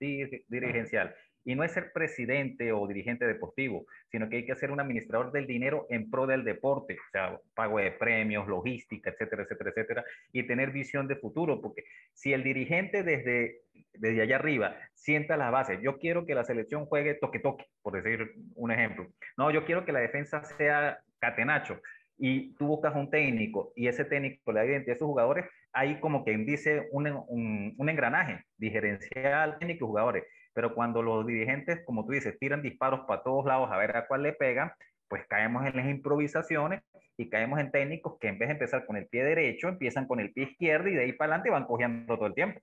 dirigencial. Y no es ser presidente o dirigente deportivo, sino que hay que ser un administrador del dinero en pro del deporte, o sea, pago de premios, logística, etcétera, etcétera, etcétera, y tener visión de futuro, porque si el dirigente desde allá arriba sienta las bases, yo quiero que la selección juegue toque-toque, por decir un ejemplo. No, yo quiero que la defensa sea catenacho, y tú buscas un técnico y ese técnico le da identidad a sus jugadores, hay como quien dice un engranaje diferencial técnico y jugadores. pero cuando los dirigentes, como tú dices, tiran disparos para todos lados a ver a cuál le pegan, pues caemos en las improvisaciones y caemos en técnicos que en vez de empezar con el pie derecho, empiezan con el pie izquierdo y de ahí para adelante van cogiendo todo el tiempo.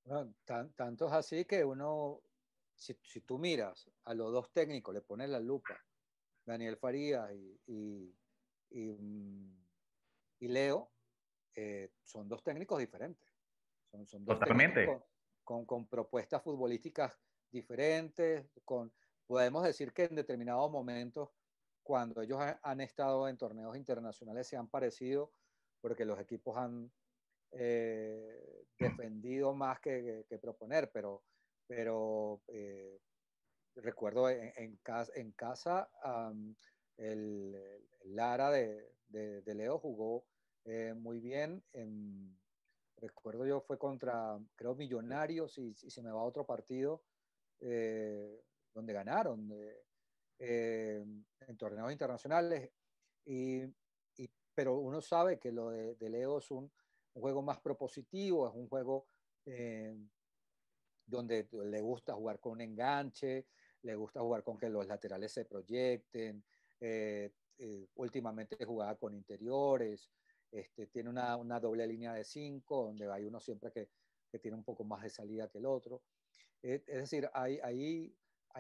Bueno, tanto es así que uno, si tú miras a los dos técnicos, le pones la lupa, Daniel Farías y, y Leo, son dos técnicos diferentes. Son dos técnicos Totalmente. con propuestas futbolísticas diferentes. Podemos decir que en determinados momentos, cuando ellos han estado en torneos internacionales, se han parecido porque los equipos han defendido más que proponer, pero recuerdo en casa el Lara de Leo jugó muy bien. Recuerdo yo fue contra, creo, Millonarios y se me va a otro partido donde ganaron en torneos internacionales. Y, pero uno sabe que lo de Leo es un juego más propositivo, es un juego donde le gusta jugar con un enganche, le gusta jugar con que los laterales se proyecten, últimamente jugaba con interiores, tiene una doble línea de 5, donde hay uno siempre que tiene un poco más de salida que el otro. Es decir, hay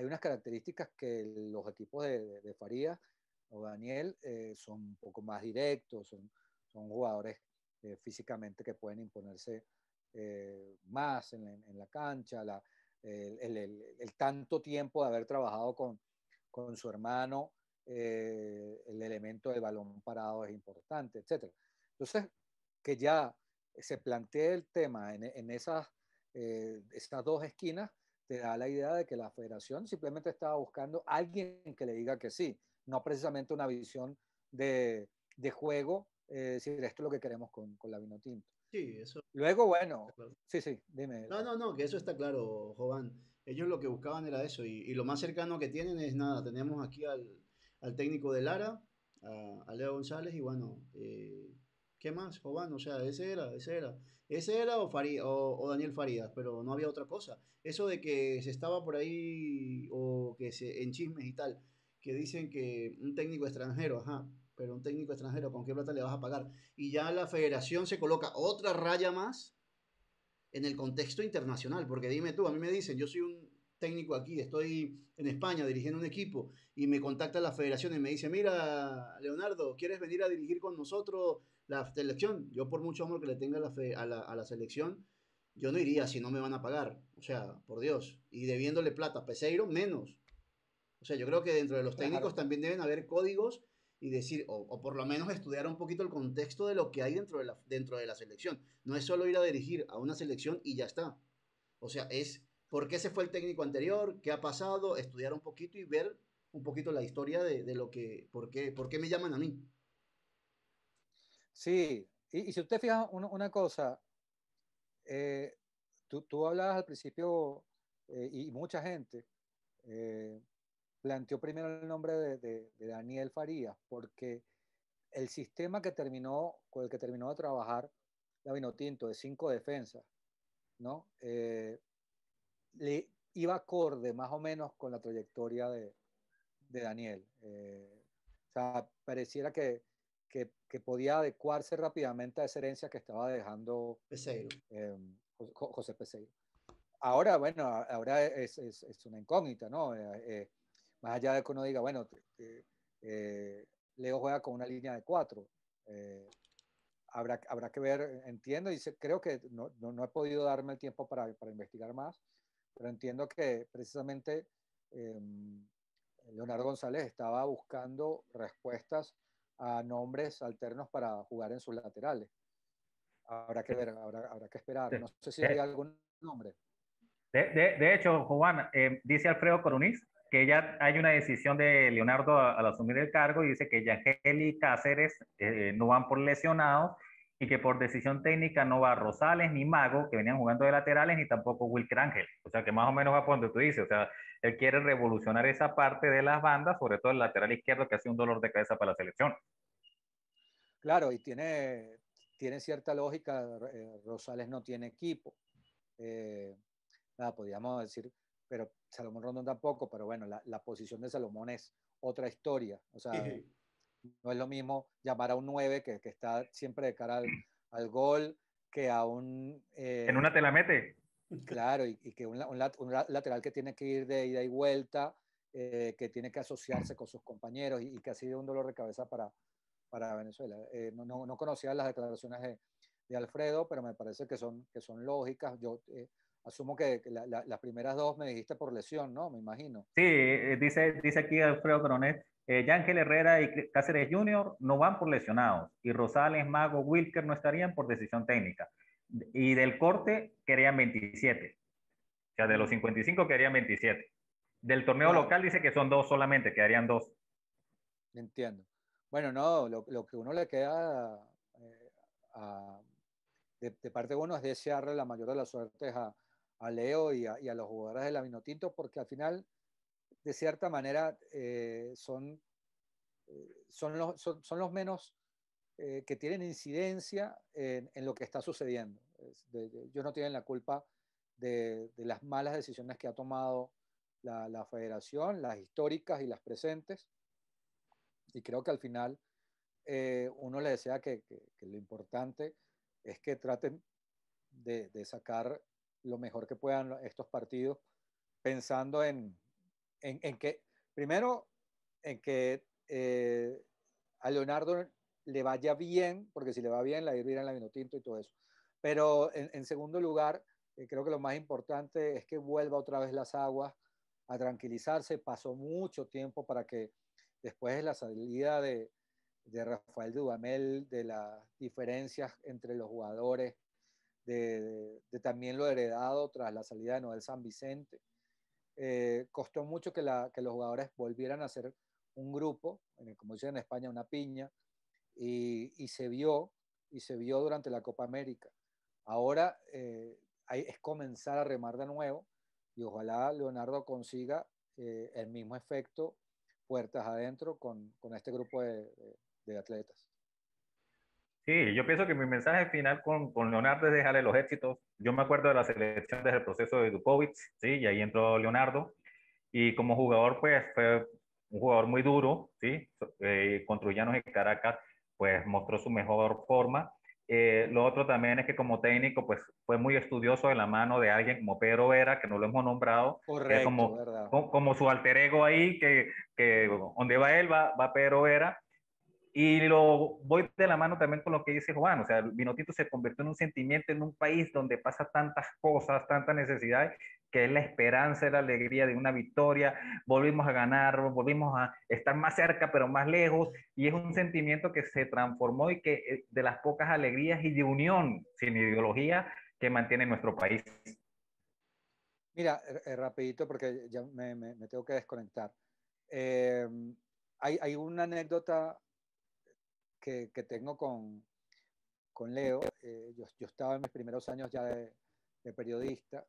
unas características que los equipos de Farías o Daniel son un poco más directos, son jugadores físicamente que pueden imponerse más en la cancha, el tanto tiempo de haber trabajado con su hermano, el elemento del balón parado es importante, etc. Entonces, que ya se plantee el tema en esas dos esquinas, te da la idea de que la federación simplemente estaba buscando a alguien que le diga que sí, no precisamente una visión de juego, decir esto es lo que queremos con la Vinotinto. Sí, eso. Luego, bueno, Claro. sí, dime. No, que eso está claro, Jovan. Ellos lo que buscaban era eso, y lo más cercano que tienen es nada. Tenemos aquí al técnico de Lara, a Leo González, y bueno, ¿qué más, Jovan? O sea, ese era o Daniel Farías, pero no había otra cosa. Eso de que se estaba por ahí, o que en chismes y tal, que dicen que un técnico extranjero, ajá, pero un técnico extranjero, ¿con qué plata le vas a pagar? Y ya la federación se coloca otra raya más en el contexto internacional, porque dime tú, a mí me dicen, yo soy un técnico aquí, estoy en España dirigiendo un equipo y me contacta la federación y me dice, mira, Leonardo, ¿quieres venir a dirigir con nosotros la selección? Yo por mucho amor que le tenga a la selección, yo no iría si no me van a pagar, o sea, por Dios, y debiéndole plata a Peseiro, menos. O sea, yo creo que dentro de los técnicos Claro. también deben haber códigos y decir, o por lo menos estudiar un poquito el contexto de lo que hay dentro de la selección. No es solo ir a dirigir a una selección y ya está. O sea, es por qué se fue el técnico anterior, qué ha pasado, estudiar un poquito y ver un poquito la historia de lo que, por qué me llaman a mí. Sí, y si usted fija una cosa, eh, tú hablabas al principio, y mucha gente eh, planteó primero el nombre de Daniel Farías, porque el sistema con el que terminó de trabajar la Vinotinto de 5 defensas, ¿no? Le iba acorde más o menos con la trayectoria de Daniel. O sea, pareciera que podía adecuarse rápidamente a esa herencia que estaba dejando Peseiro. José Peseiro. Ahora, bueno, ahora es una incógnita, ¿no? Más allá de que uno diga, bueno, Leo juega con una línea de 4. Habrá que ver, entiendo, y creo que no he podido darme el tiempo para investigar más, pero entiendo que precisamente eh, Leonardo González estaba buscando respuestas a nombres alternos para jugar en sus laterales. Habrá que ver, habrá que esperar. No sé si hay De, algún nombre. de hecho, Juan, dice Alfredo Coroniz que ya hay una decisión de Leonardo al asumir el cargo y dice que Yangel y Cáceres no van por lesionados y que por decisión técnica no va Rosales ni Mago, que venían jugando de laterales, ni tampoco Wilker Ángel. O sea, que más o menos va por donde tú dices. O sea, él quiere revolucionar esa parte de las bandas, sobre todo el lateral izquierdo, que ha sido un dolor de cabeza para la selección. Claro, y tiene cierta lógica. Rosales no tiene equipo. nada, podríamos decir, pero Salomón Rondón tampoco, pero bueno, la posición de Salomón es otra historia. O sea, no es lo mismo llamar a un 9 que está siempre de cara al gol que a un... En una te la mete. Claro, y que un lateral que tiene que ir de ida y vuelta, que tiene que asociarse con sus compañeros y que ha sido un dolor de cabeza para Venezuela. No conocía las declaraciones de Alfredo, pero me parece que son lógicas. Yo asumo que las primeras dos me dijiste por lesión, ¿no? Me imagino. Sí, dice aquí Alfredo Coronel, Yángel Herrera y Cáceres Jr. no van por lesionados y Rosales, Mago, Wilker no estarían por decisión técnica. Y del corte querían 27. O sea, de los 55 quedarían 27. Del torneo Claro, local dice que son dos solamente, quedarían dos. entiendo. Bueno, no, lo que uno le queda a, de parte de uno es desearle la mayor de las suertes a Leo y a los jugadores de la Vinotinto, porque al final, de cierta manera, son los menos que tienen incidencia en lo que está sucediendo. Ellos no tienen la culpa de las malas decisiones que ha tomado la federación, las históricas y las presentes, y creo que al final uno le desea que lo importante es que traten de sacar lo mejor que puedan estos partidos, pensando en que, primero, en que a Leonardo le vaya bien, porque si le va bien, la va a ir bien en la Vinotinto y todo eso. Pero en segundo lugar, creo que lo más importante es que vuelva otra vez las aguas a tranquilizarse. Pasó mucho tiempo para que después de la salida de Rafael Dudamel, de las diferencias entre los jugadores, de también lo heredado tras la salida de Noel San Vicente. Costó mucho que los jugadores volvieran a ser un grupo, como dicen en España, una piña, y se vio durante la Copa América. Ahora es comenzar a remar de nuevo y ojalá Leonardo consiga el mismo efecto puertas adentro con este grupo de atletas. Sí, yo pienso que mi mensaje final con Leonardo es dejarle los éxitos. Yo me acuerdo de la selección desde el proceso de Djokovic, sí, y ahí entró Leonardo. Y como jugador, pues fue un jugador muy duro, ¿sí? Con Trullanos y Caracas, pues mostró su mejor forma. Lo otro también es que como técnico, pues fue muy estudioso de la mano de alguien como Pedro Vera, que no lo hemos nombrado, que es Correcto, como, ¿verdad? como su alter ego ahí, que donde va él, va Pedro Vera. Y lo voy de la mano también con lo que dice Juan, o sea, el Vinotinto se convirtió en un sentimiento en un país donde pasa tantas cosas, tantas necesidades, que es la esperanza, la alegría de una victoria, volvimos a ganar, volvimos a estar más cerca pero más lejos, y es un sentimiento que se transformó y que de las pocas alegrías y de unión sin ideología que mantiene nuestro país. Mira, rapidito porque ya me tengo que desconectar. Eh, hay una anécdota que tengo con Leo. Yo estaba en mis primeros años ya de periodista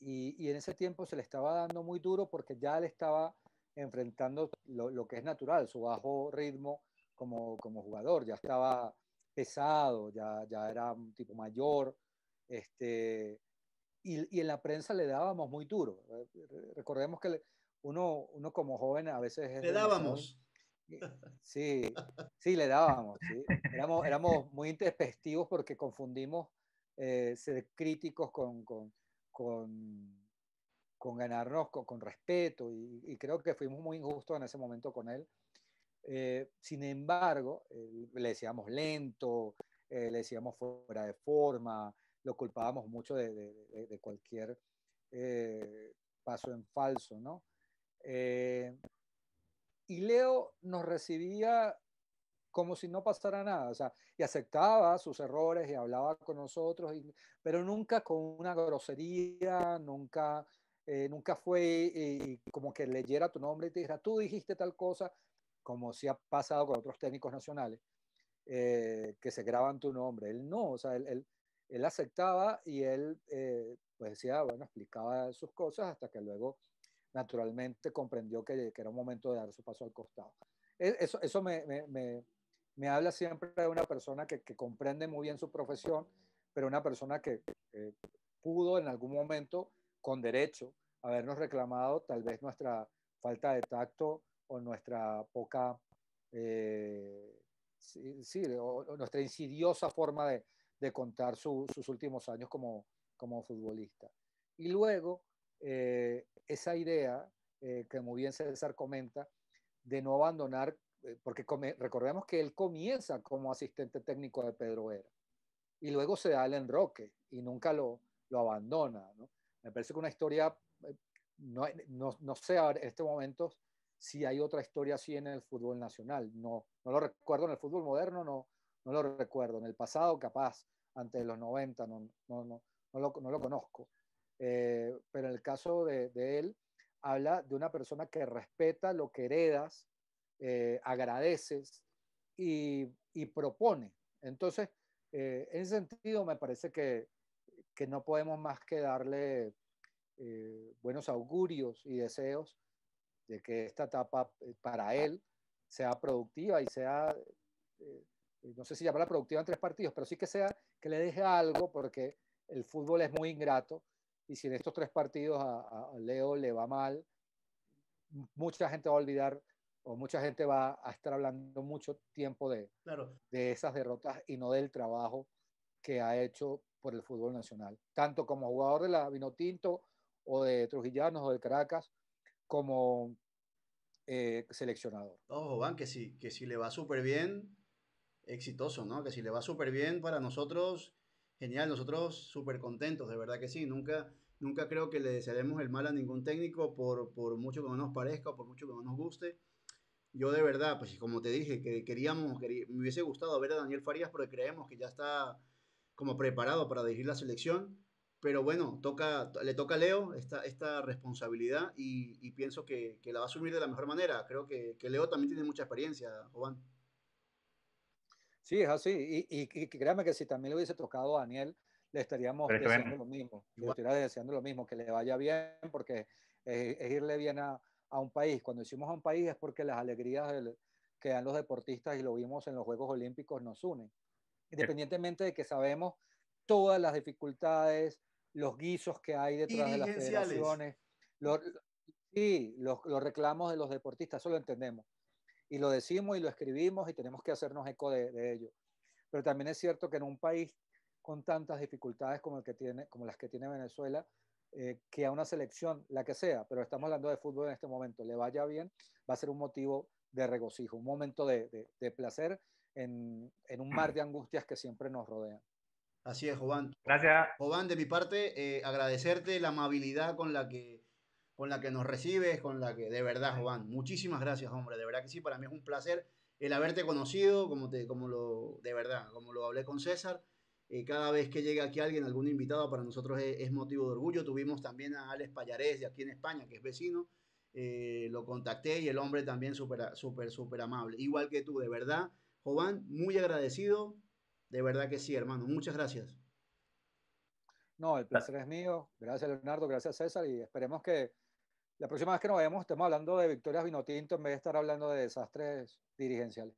y en ese tiempo se le estaba dando muy duro porque ya le estaba enfrentando lo que es natural, su bajo ritmo como jugador. Ya estaba pesado, ya era un tipo mayor. Y en la prensa le dábamos muy duro. Recordemos que uno como joven a veces es Le demasiado... dábamos. Sí, sí, le dábamos, sí. Éramos muy intempestivos porque confundimos ser críticos con, con ganarnos con respeto y creo que fuimos muy injustos en ese momento con él. Sin embargo, le decíamos lento, le decíamos fuera de forma, lo culpábamos mucho de cualquier paso en falso, ¿no? Y Leo nos recibía como si no pasara nada, o sea, y aceptaba sus errores y hablaba con nosotros, pero nunca con una grosería, nunca fue como que leyera tu nombre y te dijera, tú dijiste tal cosa, como si ha pasado con otros técnicos nacionales, que se graban tu nombre. Él no, o sea, él aceptaba y él pues decía, bueno, explicaba sus cosas hasta que luego naturalmente comprendió que era un momento de dar su paso al costado. Eso me habla siempre de una persona que comprende muy bien su profesión, pero una persona que pudo en algún momento con derecho, habernos reclamado tal vez nuestra falta de tacto o nuestra poca, o nuestra insidiosa forma de contar sus últimos años como futbolista. Y luego, esa idea, que muy bien César comenta, de no abandonar, porque recordemos que él comienza como asistente técnico de Pedro Vera y luego se da el enroque y nunca lo abandona, ¿no? Me parece que una historia, no sé en este momento si hay otra historia así en el fútbol nacional. No lo recuerdo en el fútbol moderno, no lo recuerdo. En el pasado, capaz, antes de los 90, no lo conozco. Pero en el caso de él, habla de una persona que respeta lo que heredas, agradeces y propone. Entonces, en ese sentido, me parece que no podemos más que darle buenos augurios y deseos de que esta etapa para él sea productiva y sea, no sé si llamarla productiva en 3 partidos, pero sí que sea, que le deje algo, porque el fútbol es muy ingrato y si en estos 3 partidos a Leo le va mal, mucha gente va a olvidar o mucha gente va a estar hablando mucho tiempo Claro. de esas derrotas y no del trabajo que ha hecho por el fútbol nacional, tanto como jugador de la Vinotinto o de Trujillanos o de Caracas, como seleccionador. Ojo, Van, que si le va súper bien, exitoso, ¿no? Que si le va súper bien para nosotros, genial, nosotros súper contentos, de verdad que sí. Nunca creo que le desearemos el mal a ningún técnico por mucho que no nos parezca o por mucho que no nos guste. Yo de verdad, pues como te dije, me hubiese gustado ver a Daniel Farías porque creemos que ya está como preparado para dirigir la selección. Pero bueno, le toca a Leo esta responsabilidad y pienso que la va a asumir de la mejor manera. Creo que Leo también tiene mucha experiencia, Juan. Sí, es así. Y créame que si también le hubiese tocado a Daniel, le estaríamos Pero deseando bueno, lo mismo. Le Igual. estuviera deseando lo mismo, que le vaya bien, porque es irle bien a un país. Cuando decimos a un país es porque las alegrías que dan los deportistas, y lo vimos en los Juegos Olímpicos, nos unen. Independientemente de que sabemos todas las dificultades, los guisos que hay detrás de las Dirigenciales. federaciones, los, sí, los reclamos de los deportistas, eso lo entendemos. Y lo decimos y lo escribimos y tenemos que hacernos eco de ello. Pero también es cierto que en un país con tantas dificultades como las que tiene Venezuela, que a una selección, la que sea, pero estamos hablando de fútbol en este momento, le vaya bien, va a ser un motivo de regocijo, un momento de placer en un mar de angustias que siempre nos rodean. Así es, Jovan. gracias, Jovan, de mi parte, agradecerte la amabilidad con la que nos recibes, con la que, de verdad, Jovan, muchísimas gracias, hombre, de verdad que sí, para mí es un placer el haberte conocido, de verdad, como lo hablé con César. Cada vez que llega aquí alguien, algún invitado, para nosotros es motivo de orgullo. Tuvimos también a Alex Payarés de aquí en España, que es vecino. Lo contacté y el hombre también súper amable. Igual que tú, de verdad, Jovan, muy agradecido. De verdad que sí, hermano. Muchas gracias. No, el placer es mío. Gracias, Leonardo. Gracias, César. Y esperemos que la próxima vez que nos veamos estemos hablando de victorias Vinotinto en vez de estar hablando de desastres dirigenciales.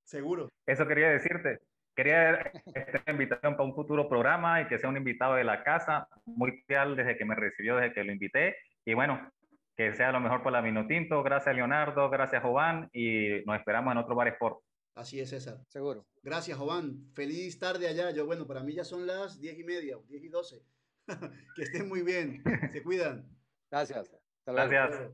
Seguro. eso quería decirte. Quería esta invitación para un futuro programa y que sea un invitado de la casa, muy fiel desde que me recibió, desde que lo invité. Y bueno, que sea lo mejor para la Vinotinto. Gracias, Leonardo. Gracias, Jovan. Y nos esperamos en otro Bar Sport. Así es, César. Seguro. Gracias, Jovan. Feliz tarde allá. Bueno, para mí ya son las 10:30, 10:12. Que estén muy bien. Se cuidan. Gracias. Hasta luego. Gracias.